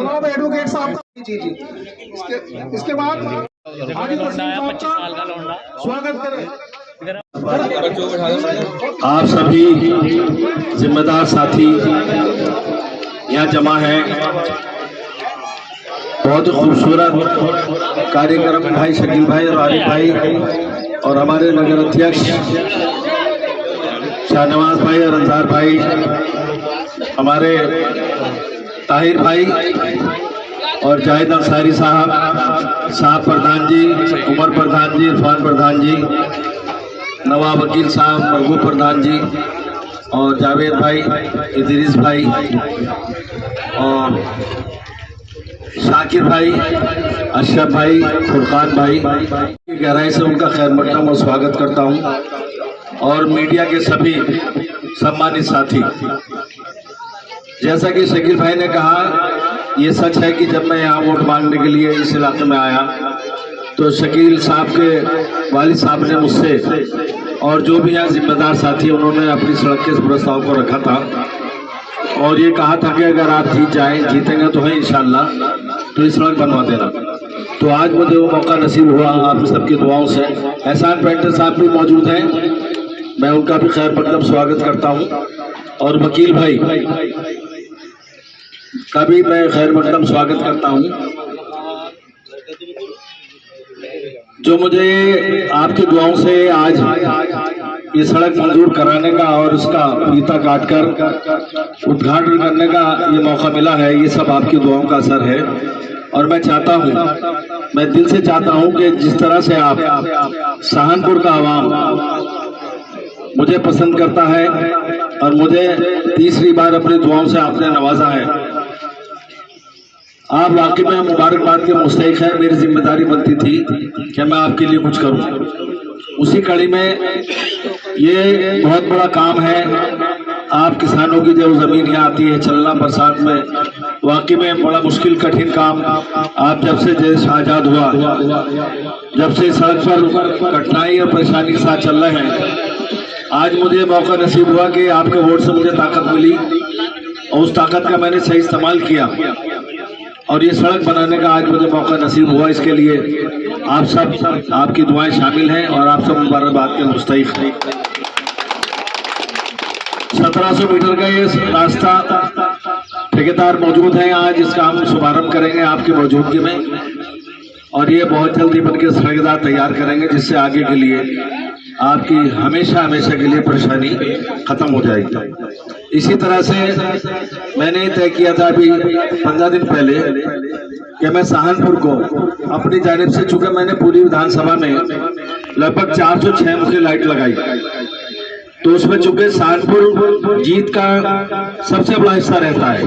जवाब एडवोकेट साहब का। जी जी, इसके बाद स्वागत करें। आप सभी जिम्मेदार साथी यहाँ जमा हैं। बहुत ही खूबसूरत कार्यक्रम में भाई शकील भाई और आरिफ भाई और हमारे नगर अध्यक्ष शाहनवाज भाई और अंजार भाई, हमारे ताहिर भाई और जाहिद अंसारी साहब प्रधान जी, उमर प्रधान जी, इरफान प्रधान जी, नवाब वकील साहब, मरगूब प्रधान जी और जावेद भाई, इदरीस भाई और शाकिर भाई, अशरफ भाई, फुरकान भाई, गहराई से उनका खैर मकदम और स्वागत करता हूं। और मीडिया के सभी सम्मानित साथी, जैसा कि शकील भाई ने कहा, ये सच है कि जब मैं यहाँ वोट मांगने के लिए इस इलाके में आया तो शकील साहब के वालिद साहब ने मुझसे और जो भी यहाँ जिम्मेदार साथी, उन्होंने अपनी सड़क के प्रस्ताव को रखा था और ये कहा था कि अगर आप जीतेंगे तो है इंशाल्लाह, तो इस सड़क बनवा देना। तो आज मुझे वो मौका नसीब हुआ आप सबकी दुआओं से। एहसान पेंटर साहब भी मौजूद हैं, मैं उनका भी खैर मकदम स्वागत करता हूँ और वकील भाई का भी मैं खैर मकदम स्वागत करता हूँ, जो मुझे आपकी दुआओं से आज ये सड़क मंजूर कराने का और उसका फीता काटकर उद्घाटन करने का ये मौका मिला है। ये सब आपकी दुआओं का असर है और मैं चाहता हूँ, मैं दिल से चाहता हूँ कि जिस तरह से आप सहारनपुर का आवाम मुझे पसंद करता है और मुझे तीसरी बार अपनी दुआओं से आपने नवाजा है, आप वाकई में मुबारकबाद के मुस्तहिक हैं। मेरी जिम्मेदारी बनती थी कि मैं आपके लिए कुछ करूं। उसी कड़ी में ये बहुत बड़ा काम है। आप किसानों की जो जमीन यहाँ आती है चलना बरसात में, वाकई में बड़ा मुश्किल कठिन काम। आप जब से देश आजाद हुआ, जब से सड़क पर कठिनाई और परेशानी के साथ चल रहे हैं, आज मुझे मौका नसीब हुआ कि आपके वोट से मुझे ताकत मिली और उस ताकत का मैंने सही इस्तेमाल किया और ये सड़क बनाने का आज मुझे मौका नसीब हुआ। इसके लिए आप सब, आपकी दुआएं शामिल हैं और आप सब मुबारकबाद के मुस्तहिक हैं। 1700 मीटर का ये रास्ता, ठेकेदार मौजूद हैं, आज इसका हम शुभारंभ करेंगे आपकी मौजूदगी में और ये बहुत जल्दी बनकर ठेकेदार तैयार करेंगे, जिससे आगे के लिए आपकी हमेशा के लिए परेशानी खत्म हो जाएगी। इसी तरह से मैंने तय किया था अभी 15 दिन पहले कि मैं सहारनपुर को अपनी जानिब से, चूंकि मैंने पूरी विधानसभा में लगभग 406 मुख्य लाइट लगाई, तो उसमें चूंकि सहारनपुर जीत का सबसे बड़ा हिस्सा रहता है,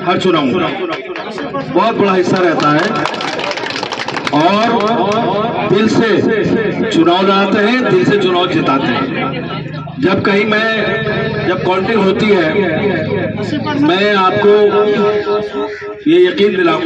हर चुनाव में बहुत बड़ा हिस्सा रहता है और दिल से चुनाव लड़ाते हैं, दिल से चुनाव जिताते हैं। जब काउंटिंग होती है, मैं आपको ये यकीन दिलाऊं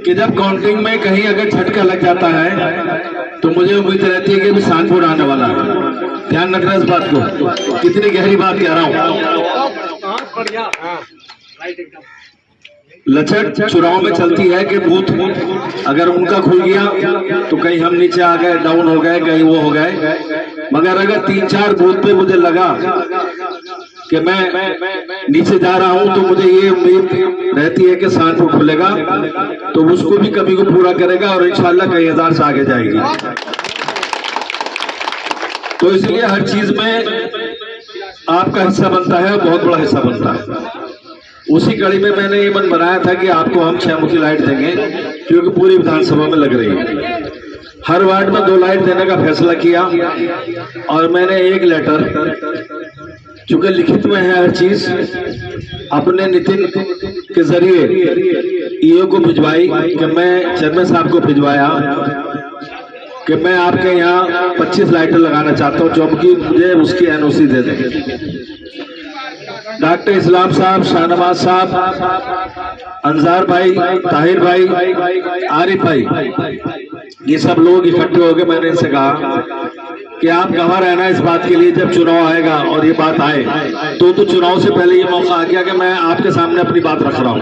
कि जब काउंटिंग में कहीं अगर झटका लग जाता है तो मुझे उम्मीद रहती है कि भी सहारनपुर आने वाला है। ध्यान रखना इस बात को, कितनी गहरी बात कह रहा हूँ। लचक चुनाव में चलती है कि बूथ अगर उनका खुल गया तो कहीं हम नीचे आ गए, डाउन हो गए, कहीं वो हो गए, मगर अगर 3-4 बूथ पे मुझे लगा कि मैं नीचे जा रहा हूं तो मुझे ये उम्मीद रहती है कि सहारनपुर खुलेगा तो उसको भी कभी को पूरा करेगा और इंशाल्लाह कई हजार से आगे जाएगी। तो इसलिए हर चीज में आपका हिस्सा बनता है, बहुत बड़ा हिस्सा बनता है। उसी कड़ी में मैंने ये मन बनाया था कि आपको हम 6 मुखी लाइट देंगे, क्योंकि पूरी विधानसभा में लग रही है। हर वार्ड में 2 लाइट देने का फैसला किया और मैंने एक लेटर, चूंकि लिखित में है हर चीज, अपने नितिन के जरिए ईओ को भिजवाई कि मैं चेयरमैन साहब को भिजवाया कि मैं आपके यहाँ 25 लाइटें लगाना चाहता हूँ, जो कि मुझे उसकी एनओसी दे देंगे। डॉक्टर इस्लाम साहब, शाहनवाज साहब, अंजार भाई, ताहिर भाई, आरिफ भाई, ये सब लोग इकट्ठे हो गए। मैंने इनसे कहा कि आप गवाह रहना इस बात के लिए, जब चुनाव आएगा और ये बात आए तो चुनाव से पहले ये मौका आ गया कि मैं आपके सामने अपनी बात रख रहा हूँ।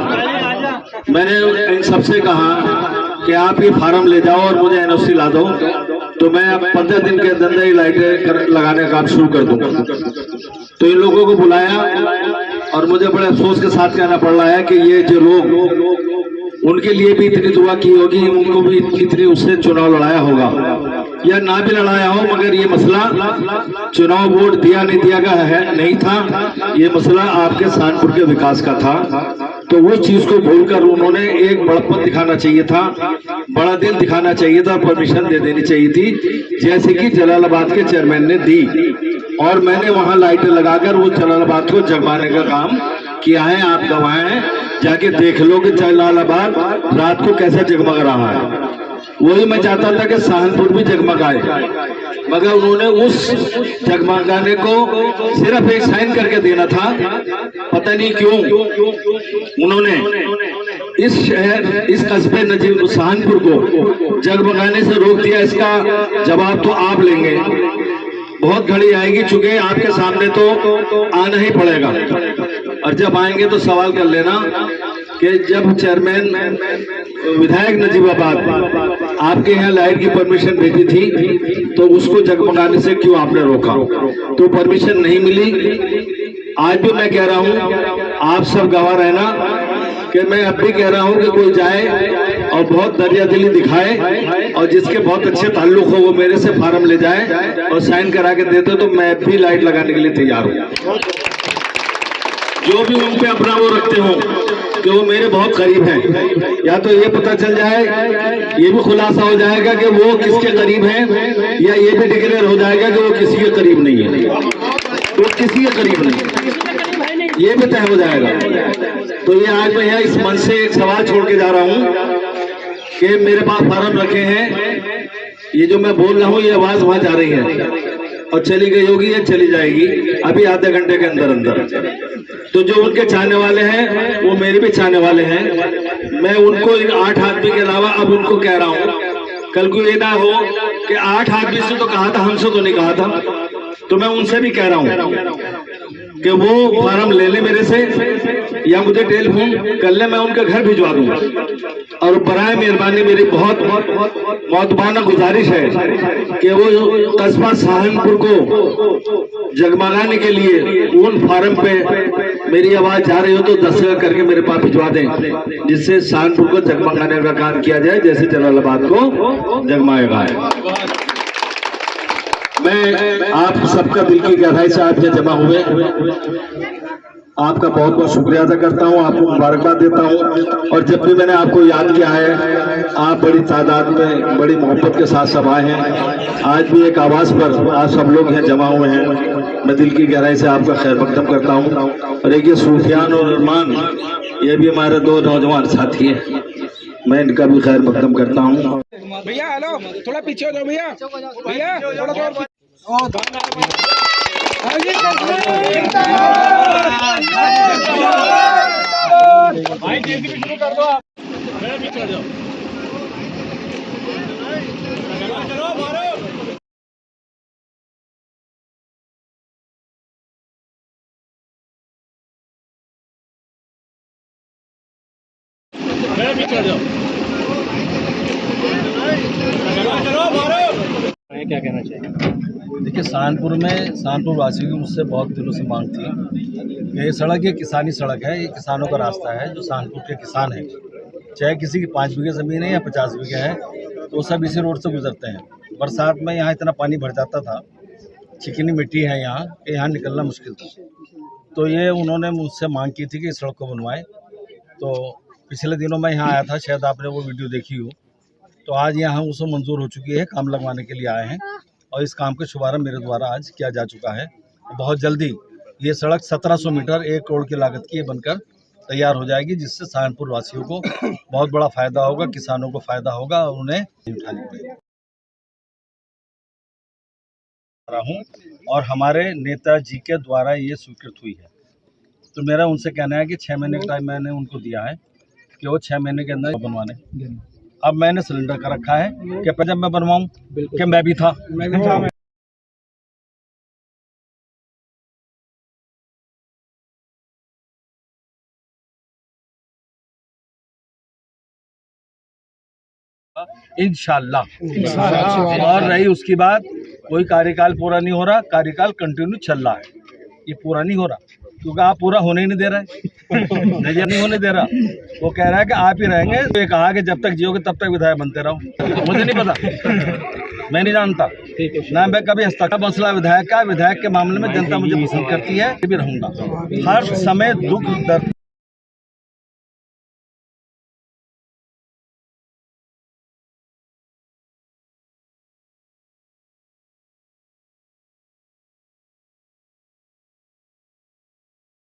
मैंने इन सबसे कहा कि आप ये फार्म ले जाओ और मुझे एनओसी ला दो, तो मैं अब 15 दिन के अंदर ही लाइटें लगाने का काम शुरू कर दूंगा। तो इन लोगों को बुलाया और मुझे बड़े अफसोस के साथ कहना पड़ रहा है कि ये जो लोग, उनके लिए भी इतनी दुआ की होगी, उनको भी इतनी उससे चुनाव लड़ाया होगा या ना भी लड़ाया हो, मगर ये मसला चुनाव वोट दिया नहीं दिया का है नहीं था, ये मसला आपके सहारनपुर के विकास का था। तो वो चीज को भूलकर उन्होंने एक बड़प्पन दिखाना चाहिए था, बड़ा दिल दिखाना चाहिए था, परमिशन दे देनी चाहिए थी, जैसे कि जलालाबाद के चेयरमैन ने दी। और मैंने वहां लाइटें लगाकर वो जलालाबाद को जगवाने का काम किया है। आप गवाह हैं, जाके देख लो कि जलालाबाद रात को कैसा जगमग रहा है। वही मैं चाहता था कि सहारनपुर भी जगमगाए, मगर उन्होंने उस जगमगाने को सिर्फ एक साइन करके देना था। पता नहीं क्यों उन्होंने इस शहर, इस कस्बे नजीब सहारनपुर को जगमगाने से रोक दिया। इसका जवाब तो आप लेंगे, बहुत घड़ी आएगी, चूंकि आपके सामने तो आना ही पड़ेगा। और जब आएंगे तो सवाल कर लेना कि जब चेयरमैन विधायक नजीबाबाद आपके यहाँ लाइट की परमिशन भेजी थी, तो उसको जगमगाने से क्यों आपने रोका? तो परमिशन नहीं मिली। आज भी मैं कह रहा हूँ, आप सब गवाह रहना कि मैं अब भी कह रहा हूँ कि कोई जाए और बहुत दरिया दिली दिखाए और जिसके बहुत अच्छे ताल्लुक हो वो मेरे से फार्म ले जाए और साइन करा के देते, तो मैं भी लाइट लगाने के लिए तैयार हूँ। जो भी उन पे अपना वो रखते हो कि वो मेरे बहुत करीब हैं, या तो ये पता चल जाए, ये भी खुलासा हो जाएगा कि वो किसके करीब हैं, या ये भी डिक्लेयर हो जाएगा कि वो किसी के करीब नहीं है, वो किसी के करीब नहीं, ये भी तय हो जाएगा। तो ये आज मैं यहाँ इस मन से एक सवाल छोड़ के जा रहा हूँ कि मेरे पास फार्म रखे हैं, ये जो मैं बोल रहा हूँ ये आवाज वहां जा रही है और चली गई होगी या चली जाएगी अभी आधे घंटे के अंदर अंदर। तो जो उनके चाहने वाले हैं वो मेरे भी चाहने वाले हैं। मैं उनको 8 आदमी के अलावा अब उनको कह रहा हूँ, कल को ये ना हो कि 8 आदमी से तो कहा था, हमसे तो नहीं कहा था। तो मैं उनसे भी कह रहा हूँ कि वो फार्म ले ले मेरे से, या मुझे टेलीफोन कर ले, मैं उनके घर भिजवा दूंगा। और बराए मेहरबानी मेरी बहुत मौतबाना गुजारिश है कि वो कस्बा सहारनपुर को जगमगाने के लिए उन फार्म पे मेरी आवाज जा रही हो तो 10 करके मेरे पास भिजवा दें, जिससे सहारनपुर को जगमगाने का काम किया जाए जैसे जलालाबाद को जगमगाया है। मैं आप सबका दिल की गहराई से आज जमा हुए, आपका बहुत बहुत शुक्रिया अदा करता हूं, आपको मुबारकबाद देता हूं। और जब भी मैंने आपको याद किया है, आप बड़ी तादाद में बड़ी मोहब्बत के साथ सब आए हैं। आज भी एक आवाज पर आप सब लोग यहाँ जमा हुए हैं, मैं दिल की गहराई से आपका खैर मकदम करता हूँ। और एक ये सूफियान और अरमान, ये भी हमारे 2 नौजवान साथी हैं, मैं इनका भी खैर मकदम करता हूँ। भैया हेलो, थोड़ा पीछे हो जाओ भैया, भैया थोड़ा भाई जेसीबी शुरू कर दो आप, मेरा पीछे हो जाओ। चलो मारो, मेरा पीछे हो जाओ। चलो मारो। क्या कहना चाहिए? देखिए, सहारनपुर वासियों की मुझसे बहुत दिनों से मांग थी। ये सड़क, ये किसानी सड़क है, ये किसानों का रास्ता है। जो सहारनपुर के किसान हैं, चाहे किसी की 5 बीघे ज़मीन है या 50 बीघे है, तो सब इसी रोड से गुजरते हैं। बरसात में यहाँ इतना पानी भर जाता था, चिकनी मिट्टी है यहाँ कि यहाँ निकलना मुश्किल था। तो ये उन्होंने मुझसे मांग की थी कि इस सड़क को बनवाएं। तो पिछले दिनों मैं यहाँ आया था, शायद आपने वो वीडियो देखी हो। तो आज यहाँ उसको मंजूर हो चुकी है, काम लगवाने के लिए आए हैं और इस काम का शुभारंभ मेरे द्वारा आज किया जा चुका है। बहुत जल्दी ये सड़क 1700 मीटर 1 करोड़ की लागत की बनकर तैयार हो जाएगी, जिससे सहारनपुर वासियों को बहुत बड़ा फायदा होगा, किसानों को फायदा होगा और उन्हें उठानी पड़ेगी। और हमारे नेताजी के द्वारा ये स्वीकृत हुई है। तो मेरा उनसे कहना है कि 6 महीने का टाइम मैंने उनको दिया है कि वो 6 महीने के अंदर बनवाने। अब मैंने सिलेंडर का रखा है कि जब मैं बनवाऊं कि मैं भी था इंशाल्लाह। और रही उसकी बात, कोई कार्यकाल पूरा नहीं हो रहा, कार्यकाल कंटिन्यू चल रहा है, ये पूरा नहीं हो रहा क्योंकि आप पूरा होने ही नहीं दे रहे नजर नहीं होने दे रहा। वो कह रहा है कि आप ही रहेंगे, तो ये कहा कि जब तक जियोगे तब तक विधायक बनते रहो। मुझे नहीं पता, मैं नहीं जानता ना, मैं कभी हस्तक्षेप मसला विधायक का, विधायक के मामले में जनता मुझे पसंद करती है, भी रहूंगा हर समय दुख दर्द